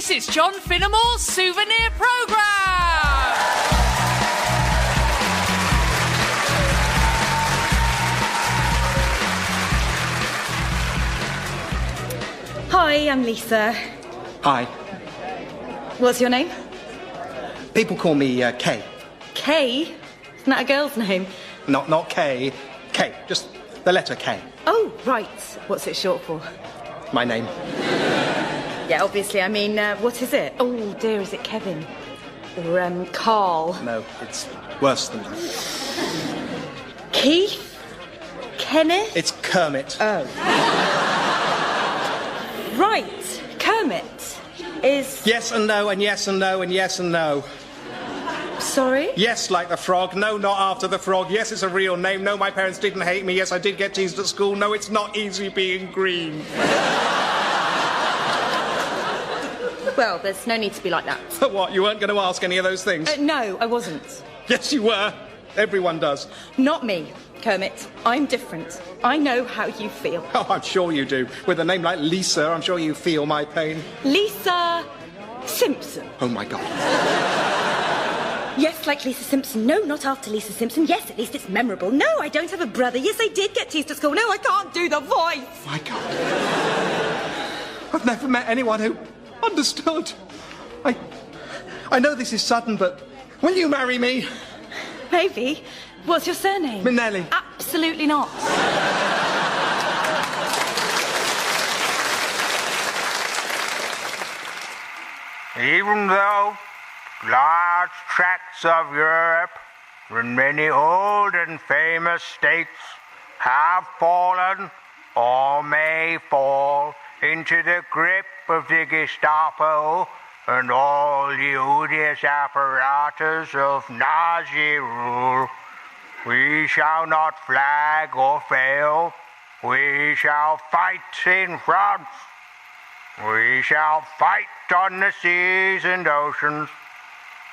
This is John Finnemore's Souvenir programme. Hi, I'm Lisa. Hi. What's your name? People call me Kay. Kay? Isn't that a girl's name? Not Kay. Kay. Just the letter K. Oh, right. What's it short for? My name. Yeah, obviously. I mean, what is it? Oh, dear, is it Kevin? Or, Carl? No, it's worse than that. Keith? Kenneth? It's Kermit. Oh. Right. Kermit is... Yes and no, and yes and no, and yes and no. Sorry? Yes, like the frog. No, not after the frog. Yes, it's a real name. No, my parents didn't hate me. Yes, I did get teased at school. No, it's not easy being green. Well, there's no need to be like that. What, you weren't going to ask any of those things? No, I wasn't. Yes, you were. Everyone does. Not me, Kermit. I'm different. I know how you feel. Oh, I'm sure you do. With a name like Lisa, I'm sure you feel my pain. Lisa Simpson. Oh, my God. Yes, like Lisa Simpson. No, not after Lisa Simpson. Yes, at least it's memorable. No, I don't have a brother. Yes, I did get teased at school. No, I can't do the voice. My God. I've never met anyone who understood. I know this is sudden, but will you marry me? Maybe. What's your surname? Minnelli. Absolutely not. Even though large tracts of Europe and many old and famous states have fallen or may fall into the grip of the Gestapo and all the odious apparatus of Nazi rule, we shall not flag or fail. We shall fight in France. We shall fight on the seas and oceans.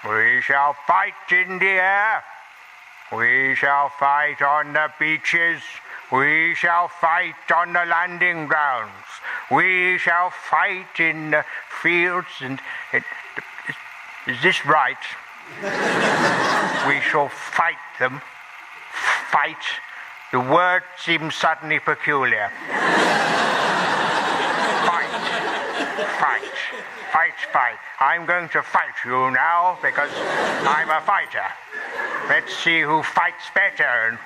We shall fight in the air. We shall fight on the beaches. We shall fight on the landing grounds. We shall fight in the fields and is this right? We shall fight them. Fight. The word seems suddenly peculiar. Fight. I'm going to fight you now because I'm a fighter. Let's see who fights better and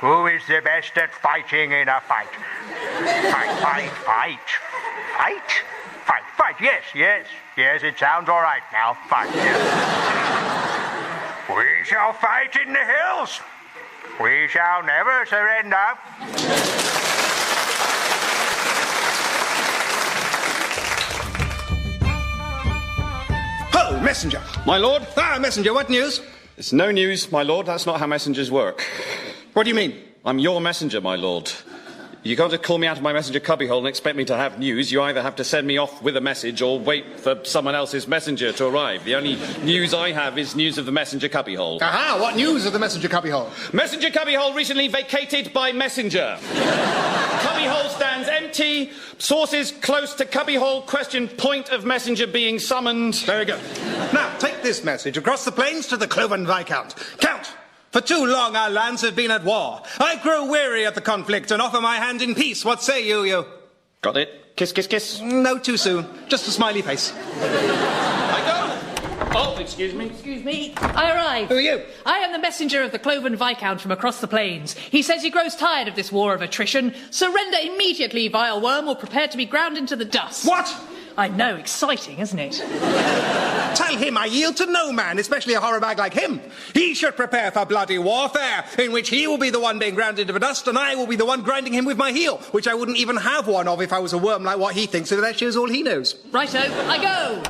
who is the best at fighting in a fight. Fight. Yes, it sounds all right now. Fight. We shall fight in the hills. We shall never surrender. Oh, messenger. My lord? Ah, messenger, what news? It's no news, my lord. That's not how messengers work. What do you mean? I'm your messenger, my lord. You can't just call me out of my messenger cubbyhole and expect me to have news. You either have to send me off with a message or wait for someone else's messenger to arrive. The only news I have is news of the messenger cubbyhole. Aha! What news of the messenger cubbyhole? Messenger cubbyhole recently vacated by messenger. Cubbyhole stands empty. Sources close to cubbyhole question point of messenger being summoned. Very good. Now, take this message across the plains to the Cloven Viscount. Count! For too long our lands have been at war. I grow weary of the conflict and offer my hand in peace. What say you? Got it? Kiss, kiss, kiss. No, too soon. Just a smiley face. I go. Oh, excuse me. Excuse me. I arrive. Who are you? I am the messenger of the Cloven Viscount from across the plains. He says he grows tired of this war of attrition. Surrender immediately, vile worm, or prepare to be ground into the dust. What? I know, exciting, isn't it? Tell him I yield to no man, especially a horror bag like him. He should prepare for bloody warfare, in which he will be the one being ground into the dust, and I will be the one grinding him with my heel, which I wouldn't even have one of if I was a worm like what he thinks, so that shows all he knows. Righto, I go.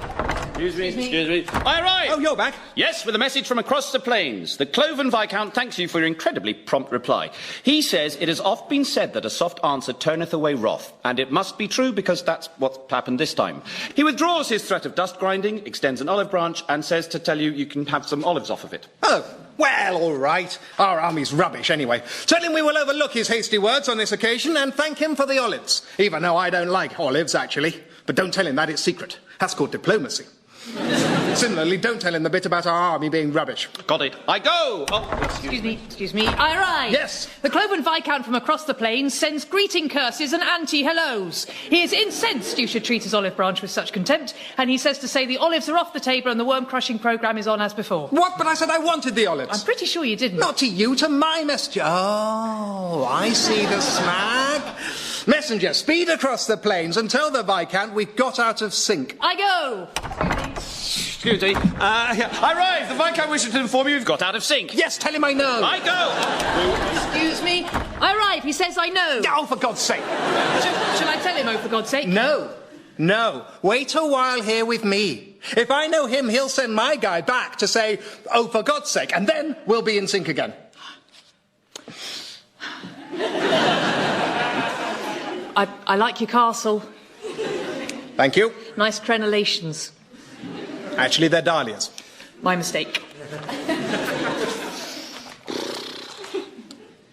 Excuse me. I arrive. Oh, you're back? Yes, with a message from across the plains. The Cloven Viscount thanks you for your incredibly prompt reply. He says it has oft been said that a soft answer turneth away wrath, and it must be true because that's what's happened this time. He withdraws his threat of dust grinding, extends an olive branch, and says to tell you can have some olives off of it. Oh, well, all right. Our army's rubbish anyway. Tell him we will overlook his hasty words on this occasion and thank him for the olives, even though I don't like olives, actually. But don't tell him that, it's secret. That's called diplomacy. Similarly, don't tell him the bit about our army being rubbish. Got it. I go! Oh, Excuse me. I arrive. Yes. The Cloven Viscount from across the plains sends greeting curses and anti-hellos. He is incensed you should treat his olive branch with such contempt, and he says to say the olives are off the table and the worm-crushing programme is on as before. What? But I said I wanted the olives. I'm pretty sure you didn't. Not to you, to my messenger. Oh, I see the snag. Messenger, speed across the plains and tell the Viscount we've got out of sync. I go. excuse me. I rise. The Viscount wishes to inform you you've got out of sync. Yes, tell him I know. I go. Excuse me. I arrive. He says I know. Oh, for God's sake. Shall I tell him, oh, for God's sake? No. Wait a while here with me. If I know him, he'll send my guy back to say, oh, for God's sake, and then we'll be in sync again. I like your castle. Thank you. Nice crenellations. Actually, they're dahlias. My mistake.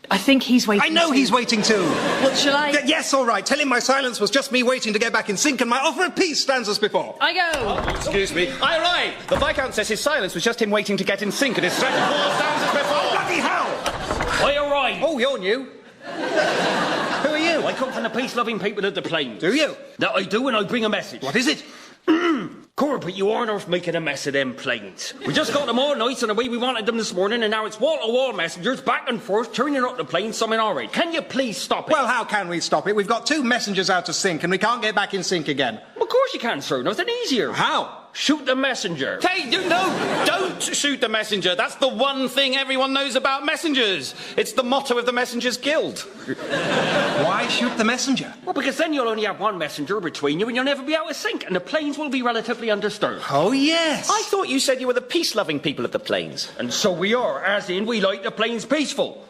I think he's waiting. I know too. he's waiting too. What shall I? Yes, all right. Tell him my silence was just me waiting to get back in sync and my offer of peace stands as before. I go. Excuse me. I arrive. The Viscount says his silence was just him waiting to get in sync and his threat of war stands as before. Bloody hell! I arrive. Oh, you're new. Who are you? I come from the peace-loving people of the plains. Do you? That I do, and I bring a message. What is it? Corbett, you aren't off making a mess of them planes. We just got them all nice and the way we wanted them this morning, and now it's wall-to-wall messengers back and forth turning up the planes some in our rate. Can you please stop it? Well, how can we stop it? We've got two messengers out of sync and we can't get back in sync again. Of course you can, sir. Nothing easier. How? Shoot the messenger. Hey, no, don't shoot the messenger. That's the one thing everyone knows about messengers. It's the motto of the Messengers Guild. Why shoot the messenger? Well, because then you'll only have one messenger between you and you'll never be out of sync, and the planes will be relatively undisturbed. Oh, yes. I thought you said you were the peace-loving people of the plains. And so we are, as in we like the planes peaceful.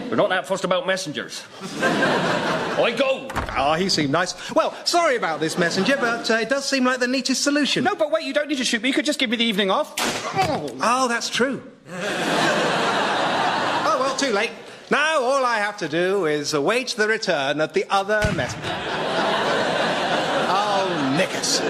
We're not that fussed about messengers. I go. Ah, he seemed nice. Well, sorry about this, messenger, but it does seem like the neatest solution. No, but wait, you don't need to shoot me. You could just give me the evening off. Oh, that's true. Oh, well, too late. Now all I have to do is await the return of the other messenger. Oh, knickers.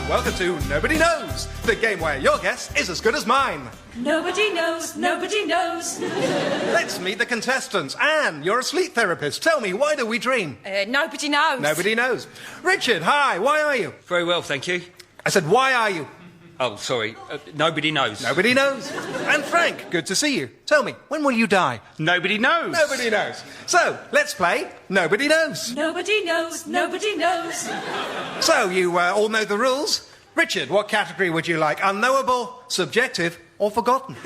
Welcome to Nobody Knows, the game where your guess is as good as mine. Nobody knows, nobody knows. Let's meet the contestants. Anne, you're a sleep therapist. Tell me, why do we dream? Nobody knows. Nobody knows. Richard, hi, why are you? Very well, thank you. I said, why are you? Oh, sorry. Nobody knows. Nobody knows. And Frank, good to see you. Tell me, when will you die? Nobody knows. Nobody knows. So, let's play Nobody Knows. Nobody knows, nobody knows. So, you all know the rules. Richard, what category would you like? Unknowable, subjective, or forgotten?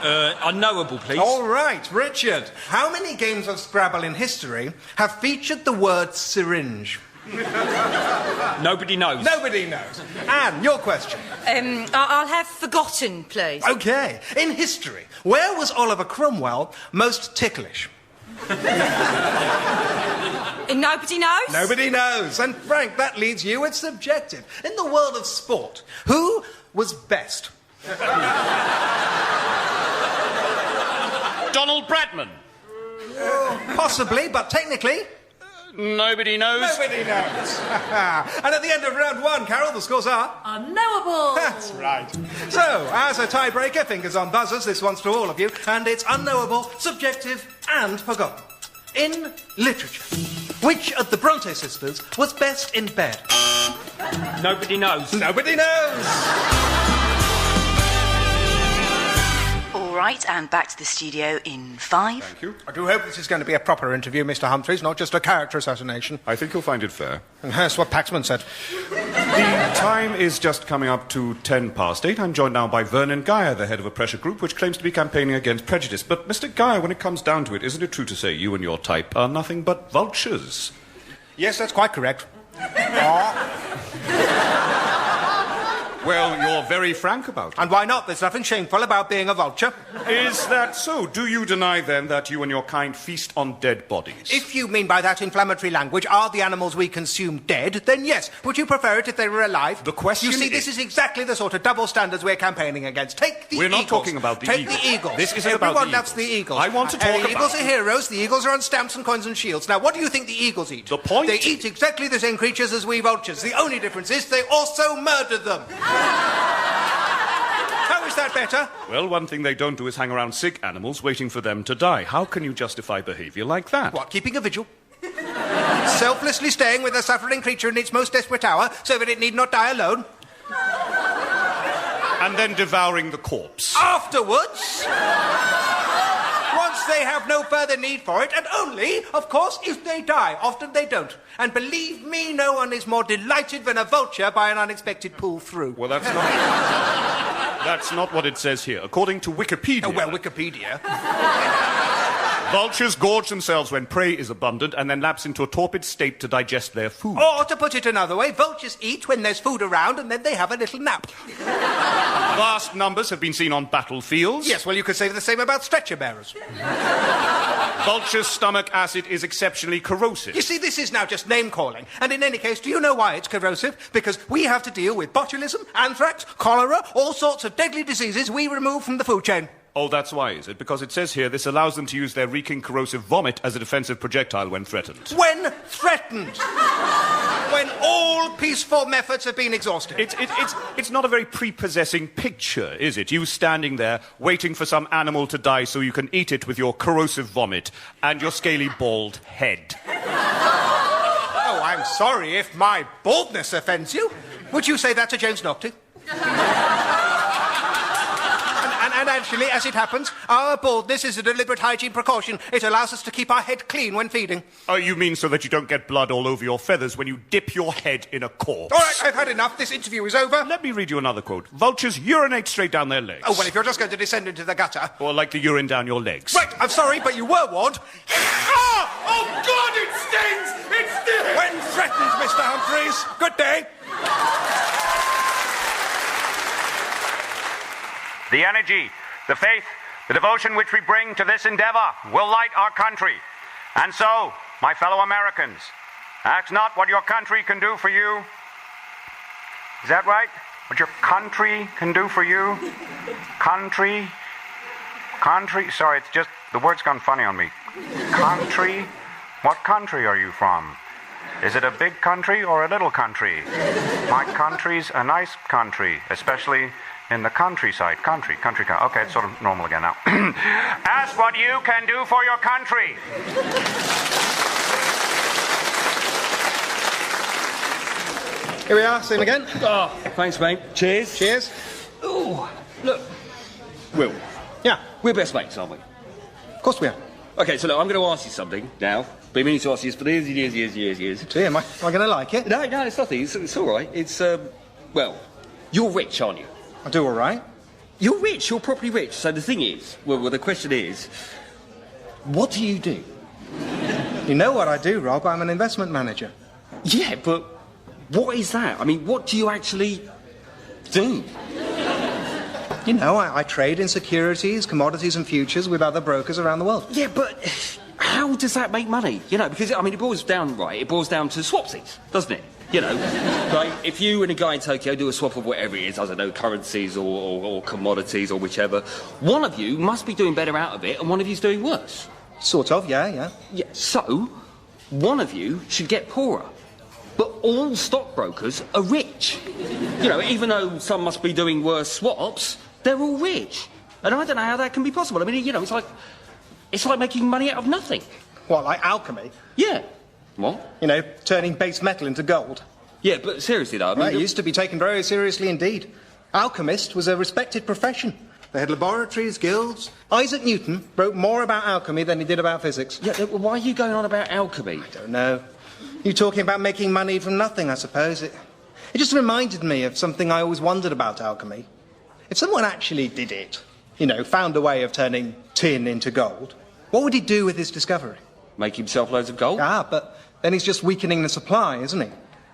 Unknowable, please. All right, Richard. How many games of Scrabble in history have featured the word syringe? Nobody knows. Nobody knows. Anne, your question. I'll have forgotten, please. OK. In history, where was Oliver Cromwell most ticklish? Nobody knows? Nobody knows. And Frank, that leaves you with subjective. In the world of sport, who was best? Donald Bradman. Possibly, but technically... Nobody knows. Nobody knows. And at the end of round one, Carol, the scores are... Unknowable. That's right. So, as a tiebreaker, fingers on buzzers, this one's to all of you, and it's unknowable, subjective, and forgotten. In literature, which of the Bronte sisters was best in bed? Nobody knows. Nobody knows. All right, and back to the studio in 5. Thank you. I do hope this is going to be a proper interview, Mr. Humphreys, not just a character assassination. I think you'll find it fair. That's what Paxman said. The time is just coming up to 8:10. I'm joined now by Vernon Geyer, the head of a pressure group which claims to be campaigning against prejudice. But, Mr. Geyer, when it comes down to it, isn't it true to say you and your type are nothing but vultures? Yes, that's quite correct. Well, you're very frank about it. And why not? There's nothing shameful about being a vulture. Is that so? Do you deny, then, that you and your kind feast on dead bodies? If you mean by that inflammatory language, are the animals we consume dead, then yes. Would you prefer it if they were alive? The question You see, is... this is exactly the sort of double standards we're campaigning against. Take the We're eagles. not talking about the Take eagles. the eagles. This isn't Everyone about the loves the eagles. I want to talk about... The eagles are heroes, the eagles are on stamps and coins and shields. Now, what do you think the eagles eat? The point... They eat exactly the same creatures as we vultures. The only difference is they also murder them. How is that better? Well, one thing they don't do is hang around sick animals waiting for them to die. How can you justify behaviour like that? What, keeping a vigil? Selflessly staying with a suffering creature in its most desperate hour so that it need not die alone? And then devouring the corpse. Afterwards? Once they have no further need for it, and only, of course, if they die. Often they don't. And believe me, no one is more delighted than a vulture by an unexpected pull-through. Well, that's not... That's not what it says here. According to Wikipedia... Oh, well, Wikipedia. Vultures gorge themselves when prey is abundant and then lapse into a torpid state to digest their food. Or, to put it another way, vultures eat when there's food around and then they have a little nap. Vast numbers have been seen on battlefields. Yes, well, you could say the same about stretcher bearers. Vulture's stomach acid is exceptionally corrosive. You see, this is now just name-calling. And in any case, do you know why it's corrosive? Because we have to deal with botulism, anthrax, cholera, all sorts of deadly diseases we remove from the food chain. Oh, that's why, is it? Because it says here this allows them to use their reeking corrosive vomit as a defensive projectile when threatened. When threatened! When all peaceful methods have been exhausted. It's not a very prepossessing picture, is it? You standing there, waiting for some animal to die so you can eat it with your corrosive vomit and your scaly bald head. Oh, I'm sorry if my baldness offends you. Would you say that to James Nocty? And actually, as it happens, our baldness is a deliberate hygiene precaution. It allows us to keep our head clean when feeding. Oh, you mean so that you don't get blood all over your feathers when you dip your head in a corpse? All right, I've had enough. This interview is over. Let me read you another quote. Vultures urinate straight down their legs. Oh, well, if you're just going to descend into the gutter... Or like the urine down your legs. Right, I'm sorry, but you were warned. Oh, God, it stings! It stings! When threatened, Mr. Humphreys. Good day. The energy, the faith, the devotion which we bring to this endeavor will light our country. And so, my fellow Americans, ask not what your country can do for you. Is that right? What your country can do for you? Country? Sorry, it's just, the word's gone funny on me. Country? What country are you from? Is it a big country or a little country? My country's a nice country, especially in the countryside. Country. Okay, it's sort of normal again now. Ask what you can do for your country. Here we are, see him again. Oh, thanks, mate. Cheers. Cheers. Ooh, look. Will. Yeah. We're best mates, aren't we? Of course we are. Okay, so look, I'm going to ask you something now. Been meaning to ask you this for years. Gee, am I going to like it? No, it's nothing. It's all right. It's, well, you're rich, aren't you? I do all right. You're rich. You're properly rich. So the thing is, well, the question is, what do you do? You know what I do, Rob? I'm an investment manager. Yeah, but what is that? I mean, what do you actually do? You know, I trade in securities, commodities and futures with other brokers around the world. Yeah, but how does that make money? You know, because, I mean, it boils down to swapsies, doesn't it? You know, like, if you and a guy in Tokyo do a swap of whatever it is, I don't know, currencies or commodities or whichever, one of you must be doing better out of it and one of you's doing worse. Sort of, yeah. Yeah, so one of you should get poorer. But all stockbrokers are rich. You know, even though some must be doing worse swaps, they're all rich. And I don't know how that can be possible. I mean, you know, it's like making money out of nothing. What, like alchemy? Yeah. What? You know, turning base metal into gold. Yeah, but seriously, though, I mean... Well, it used to be taken very seriously indeed. Alchemist was a respected profession. They had laboratories, guilds. Isaac Newton wrote more about alchemy than he did about physics. Yeah, why are you going on about alchemy? I don't know. You talking about making money from nothing, I suppose. It just reminded me of something I always wondered about alchemy. If someone actually did it, you know, found a way of turning tin into gold, what would he do with his discovery? Make himself loads of gold? Ah, but then he's just weakening the supply, isn't he?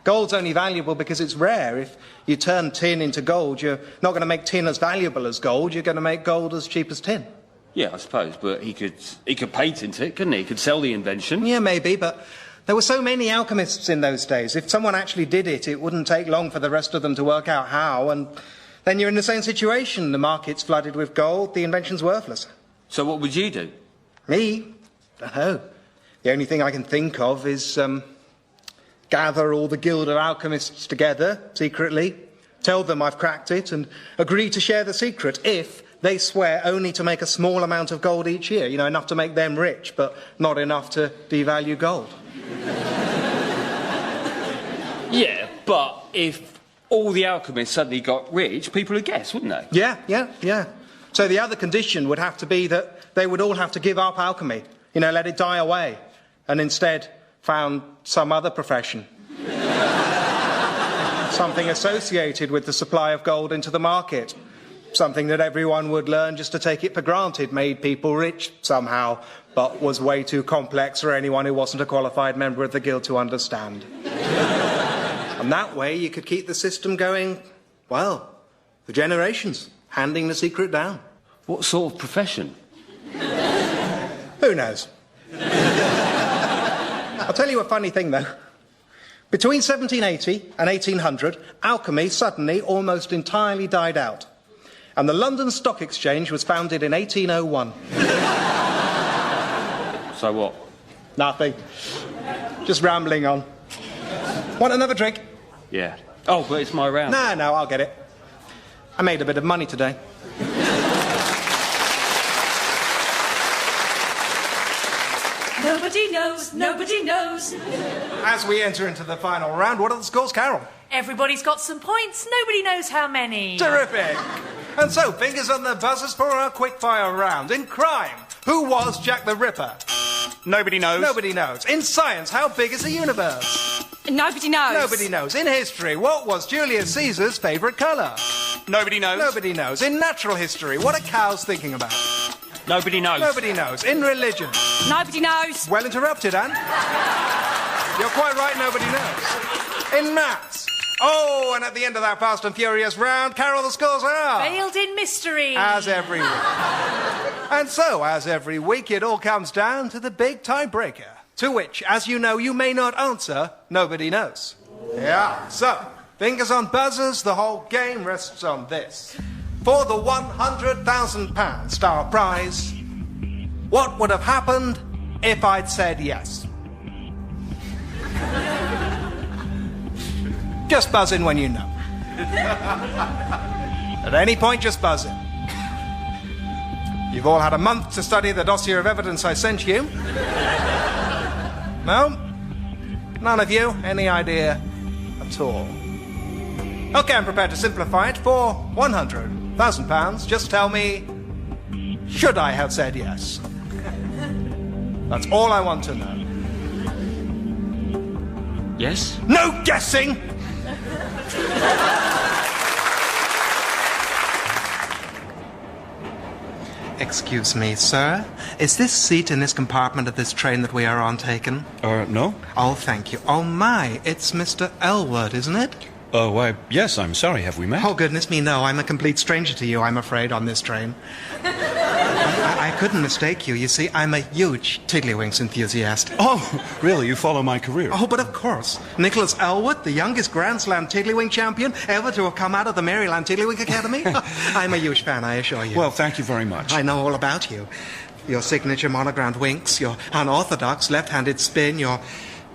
Gold's only valuable because it's rare. If you turn tin into gold, you're not going to make tin as valuable as gold. You're going to make gold as cheap as tin. Yeah, I suppose, but he could patent it, couldn't he? He could sell the invention. Yeah, maybe, but there were so many alchemists in those days. If someone actually did it, it wouldn't take long for the rest of them to work out how, and then you're in the same situation. The market's flooded with gold, the invention's worthless. So what would you do? Me? Don't know. The only thing I can think of is gather all the Guild of Alchemists together, secretly, tell them I've cracked it, and agree to share the secret if they swear only to make a small amount of gold each year. You know, enough to make them rich, but not enough to devalue gold. Yeah, but if all the alchemists suddenly got rich, people would guess, wouldn't they? Yeah. So the other condition would have to be that they would all have to give up alchemy, you know, let it die away, and instead found some other profession. Something associated with the supply of gold into the market. Something that everyone would learn just to take it for granted, made people rich somehow, but was way too complex for anyone who wasn't a qualified member of the guild to understand. And that way you could keep the system going, well, for generations, handing the secret down. What sort of profession? Who knows? I'll tell you a funny thing, though. Between 1780 and 1800, alchemy suddenly almost entirely died out. And the London Stock Exchange was founded in 1801. So what? Nothing. Just rambling on. Want another drink? Yeah. Oh, but it's my round. No, I'll get it. I made a bit of money today. Nobody knows, nobody knows. As we enter into the final round, what are the scores, Carol? Everybody's got some points, nobody knows how many. Terrific. And so, fingers on the buzzers for our quickfire round. In crime, who was Jack the Ripper? Nobody knows. Nobody knows. In science, how big is the universe? Nobody knows. Nobody knows. In history, what was Julius Caesar's favourite colour? Nobody knows. Nobody knows. In natural history, what are cows thinking about? Nobody knows. Nobody knows. In religion? Nobody knows. Well interrupted, Anne. You're quite right, nobody knows. In maths? Oh, and at the end of that fast and furious round, Carol, the scores are... Failed in mystery. As every week. And so, as every week, it all comes down to the big tiebreaker, to which, as you know, you may not answer, nobody knows. Yeah, so, fingers on buzzers, the whole game rests on this. For the £100,000 star prize, what would have happened if I'd said yes? Just buzz in when you know. At any point, just buzz in. You've all had a month to study the dossier of evidence I sent you. No? None of you? Any idea at all? Okay, I'm prepared to simplify it. For £100,000, just tell me, should I have said yes? That's all I want to know. Yes? No guessing! Excuse me, sir. Is this seat in this compartment of this train that we are on taken? No. Oh, thank you. Oh, my. It's Mr. Elwood, isn't it? Why, yes, I'm sorry. Have we met? Oh, goodness me, no. I'm a complete stranger to you, I'm afraid, on this train. I couldn't mistake you. You see, I'm a huge Tiddlywinks enthusiast. Oh, really? You follow my career? Oh, but of course. Nicholas Elwood, the youngest Grand Slam Tiddlywink champion ever to have come out of the Maryland Tiddlywink Academy. I'm a huge fan, I assure you. Well, thank you very much. I know all about you. Your signature monogrammed winks, your unorthodox left-handed spin, your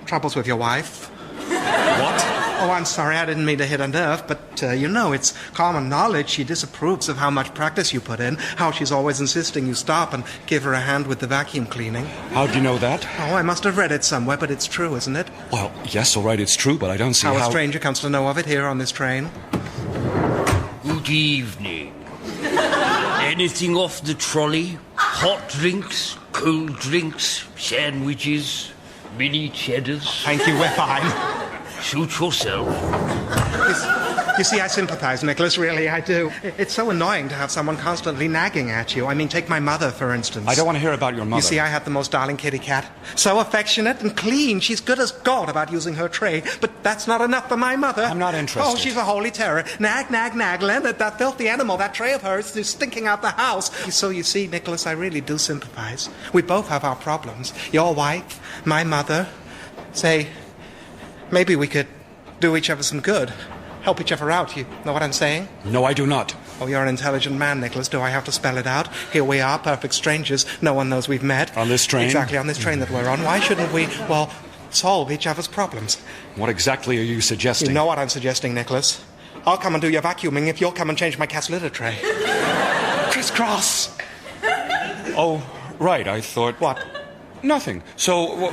troubles with your wife. What? Oh, I'm sorry, I didn't mean to hit a nerve, but, you know, it's common knowledge she disapproves of how much practice you put in, how she's always insisting you stop and give her a hand with the vacuum cleaning. How do you know that? Oh, I must have read it somewhere, but it's true, isn't it? Well, yes, all right, it's true, but I don't see how... a stranger comes to know of it here on this train. Good evening. Anything off the trolley? Hot drinks, cold drinks, sandwiches, mini cheddars? Thank you, we're fine. Suit yourself. You see, I sympathise, Nicholas, really, I do. It's so annoying to have someone constantly nagging at you. I mean, take my mother, for instance. I don't want to hear about your mother. You see, I have the most darling kitty cat. So affectionate and clean. She's good as gold about using her tray. But that's not enough for my mother. I'm not interested. Oh, she's a holy terror. Nag, nag, nag. Leonard, that filthy animal, that tray of hers is stinking out the house. So you see, Nicholas, I really do sympathise. We both have our problems. Your wife, my mother. Say, maybe we could do each other some good. Help each other out, you know what I'm saying? No, I do not. Oh, you're an intelligent man, Nicholas. Do I have to spell it out? Here we are, perfect strangers. No one knows we've met. On this train? Exactly, on this train that we're on. Why shouldn't we, well, solve each other's problems? What exactly are you suggesting? You know what I'm suggesting, Nicholas. I'll come and do your vacuuming if you'll come and change my cat's litter tray. Crisscross! Oh, right, I thought... What? Nothing. So,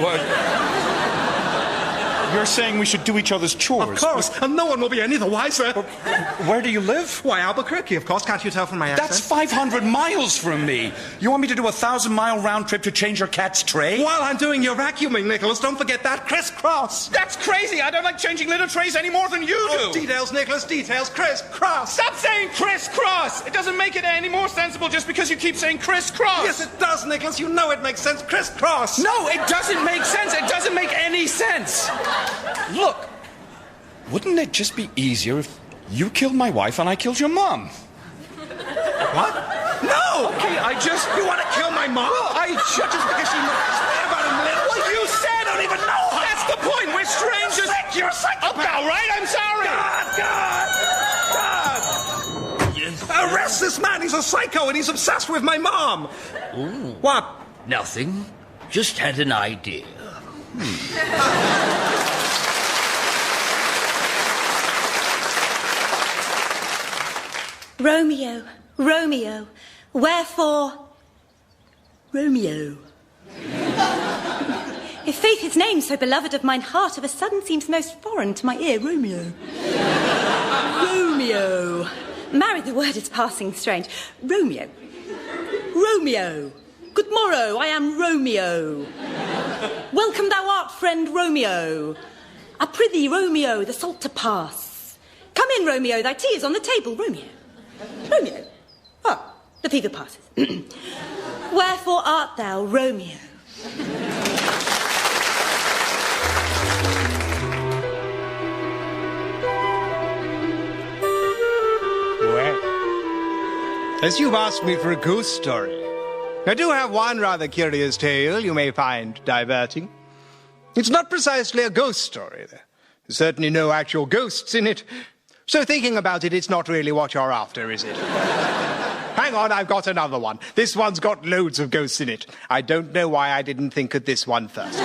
you're saying we should do each other's chores? Of course, and no one will be any the wiser. Where do you live? Why, Albuquerque, of course. Can't you tell from my accent? That's 500 miles from me. You want me to do a 1,000-mile round trip to change your cat's tray? While I'm doing your vacuuming, Nicholas, don't forget that crisscross. That's crazy. I don't like changing litter trays any more than you do. Details, Nicholas, details. Crisscross. Stop saying crisscross. It doesn't make it any more sensible just because you keep saying crisscross. Yes, it does, Nicholas. You know it makes sense. Crisscross. No, it doesn't make sense. It doesn't make any sense. Look, wouldn't it just be easier if you killed my wife and I killed your mom? What? No! Okay, You want to kill my mom? Just because she knows about him little. Well, you said... I don't even know her. That's the point. We're strangers. You're a psychopath. All right, I'm sorry. God! Yes. Arrest this man. He's a psycho and he's obsessed with my mom. Ooh. What? Nothing. Just had an idea. Romeo, Romeo, wherefore... Romeo. If faith his name, so beloved of mine heart, of a sudden seems most foreign to my ear, Romeo. Romeo. Marry, the word is passing strange. Romeo. Romeo. Good morrow, I am Romeo. Welcome thou art, friend Romeo. I prithee, Romeo, the salt to pass. Come in, Romeo, thy tea is on the table, Romeo. Romeo. Oh, the fever passes. Wherefore art thou, Romeo? Well, as you've asked me for a ghost story, I do have one rather curious tale you may find diverting. It's not precisely a ghost story. There's certainly no actual ghosts in it. So thinking about it, it's not really what you're after, is it? Hang on, I've got another one. This one's got loads of ghosts in it. I don't know why I didn't think of this one first.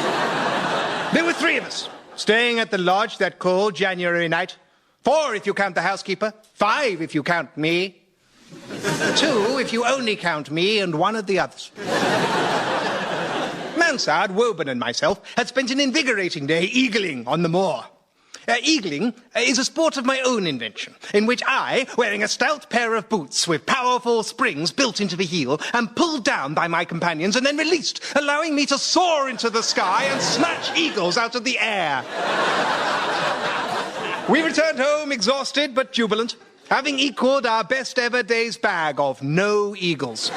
There were 3 of us, staying at the lodge that cold January night. 4 if you count the housekeeper, 5 if you count me, 2 if you only count me and 1 of the others. Mansard, Woburn and myself had spent an invigorating day eagling on the moor. Eagling is a sport of my own invention, in which I, wearing a stout pair of boots with powerful springs built into the heel, am pulled down by my companions and then released, allowing me to soar into the sky and snatch eagles out of the air. We returned home exhausted but jubilant, having equaled our best ever day's bag of no eagles.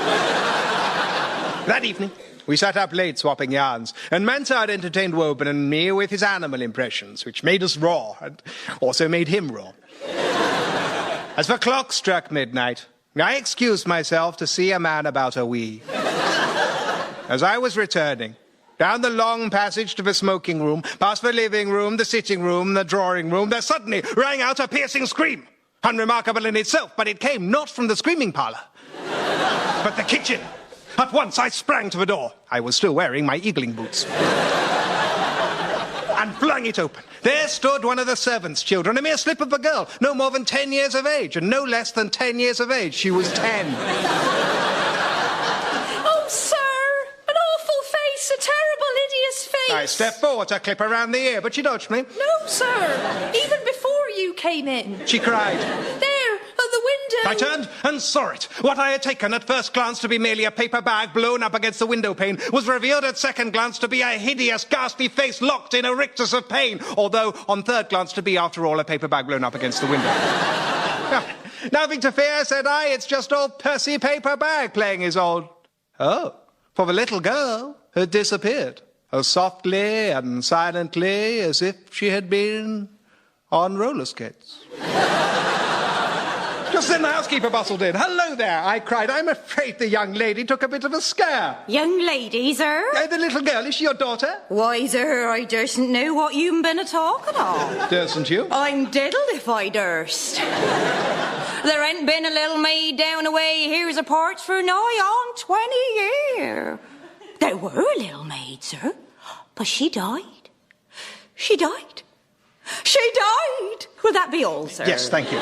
That evening, we sat up late swapping yarns, and Mansard entertained Woburn and me with his animal impressions, which made us roar, and also made him roar. As the clock struck midnight, I excused myself to see a man about a wee. As I was returning, down the long passage to the smoking room, past the living room, the sitting room, the drawing room, there suddenly rang out a piercing scream. Unremarkable in itself, but it came not from the screaming parlour, but the kitchen. At once I sprang to the door. I was still wearing my eagling boots. And flung it open. There stood one of the servants' children, a mere slip of a girl, no more than 10 years of age, and no less than 10 years of age. She was 10. Oh, sir, an awful face, a terrible, hideous face. I stepped forward to clip her round the ear, but she dodged me. No, sir, even before you came in. She cried. There, at the window. I turned and saw it. What I had taken at first glance to be merely a paper bag blown up against the window pane was revealed at second glance to be a hideous, ghastly face locked in a rictus of pain, although on third glance to be, after all, a paper bag blown up against the window. Nothing to fear, said I. It's just old Percy Paper Bag playing his old... Oh, for the little girl had disappeared as softly and silently as if she had been on roller skates. Just then the housekeeper bustled in. Hello there, I cried. I'm afraid the young lady took a bit of a scare. Young lady, sir? The little girl, is she your daughter? Why, sir, I dursn't know what you've been a-talking of. Dursn't you? I'm diddled if I durst. There ain't been a little maid down away here's a parts for nigh on 20 year. There were a little maid, sir, but she died. She died. She died! Will that be all, sir? Yes, thank you.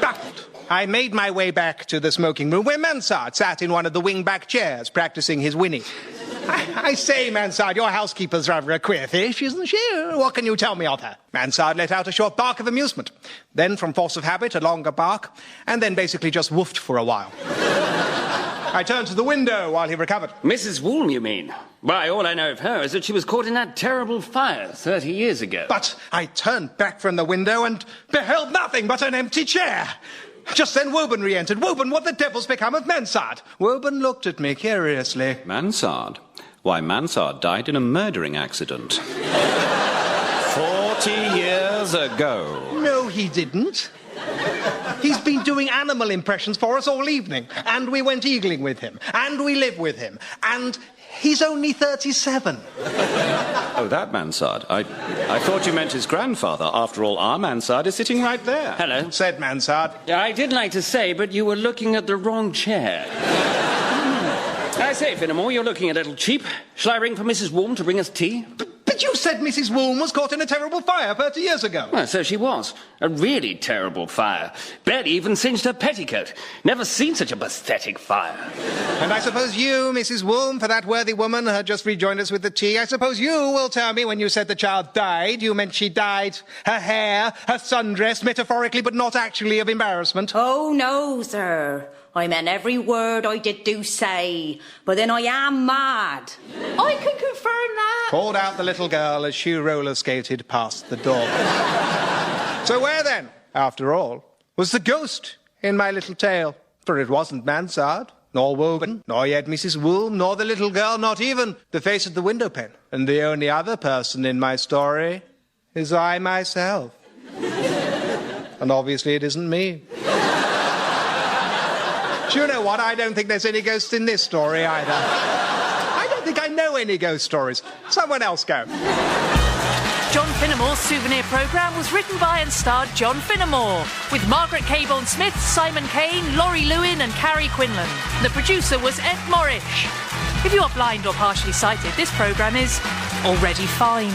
Baffled, I made my way back to the smoking room where Mansard sat in one of the wing-back chairs practicing his whinny. I say, Mansard, your housekeeper's rather a queer fish, isn't she? What can you tell me of her? Mansard let out a short bark of amusement. Then, from force of habit, a longer bark, and then basically just woofed for a while. I turned to the window while he recovered. Mrs. Woolm, you mean? Why, all I know of her is that she was caught in that terrible fire 30 years ago. But I turned back from the window and beheld nothing but an empty chair. Just then Woburn re-entered. Woburn, what the devil's become of Mansard? Woburn looked at me curiously. Mansard? Why, Mansard died in a murdering accident. 40 years ago. No, he didn't. He's been doing animal impressions for us all evening. And we went eagling with him. And we live with him. And he's only 37. Oh, that Mansard. I thought you meant his grandfather. After all, our Mansard is sitting right there. Hello. Said Mansard. I did like to say, but you were looking at the wrong chair. I say, Finnemore, you're looking a little cheap. Shall I ring for Mrs. Woolm to bring us tea? But you said Mrs. Woolm was caught in a terrible fire 30 years ago. Well, so she was. A really terrible fire. Barely even singed her petticoat. Never seen such a pathetic fire. And I suppose you, Mrs. Woolm, for that worthy woman had just rejoined us with the tea, I suppose you will tell me when you said the child died, you meant she died, her hair, her sundress, metaphorically but not actually of embarrassment. Oh, no, sir. I meant every word I did do say, but then I am mad. I can confirm that. Called out the little girl as she roller skated past the door. So where then, after all, was the ghost in my little tale? For it wasn't Mansard, nor Woburn, nor yet Mrs. Woolm, nor the little girl, not even the face at the window pane. And the only other person in my story is I myself. And obviously it isn't me. Do you know what? I don't think there's any ghosts in this story either. I don't think I know any ghost stories. Someone else go. John Finnemore's Souvenir programme was written by and starred John Finnemore, with Margaret Cabourn-Smith, Simon Kane, Lawry, Lewin and Carrie, Quinlan. The producer was Ed Morrish. If you are blind or partially sighted, this programme is already fine.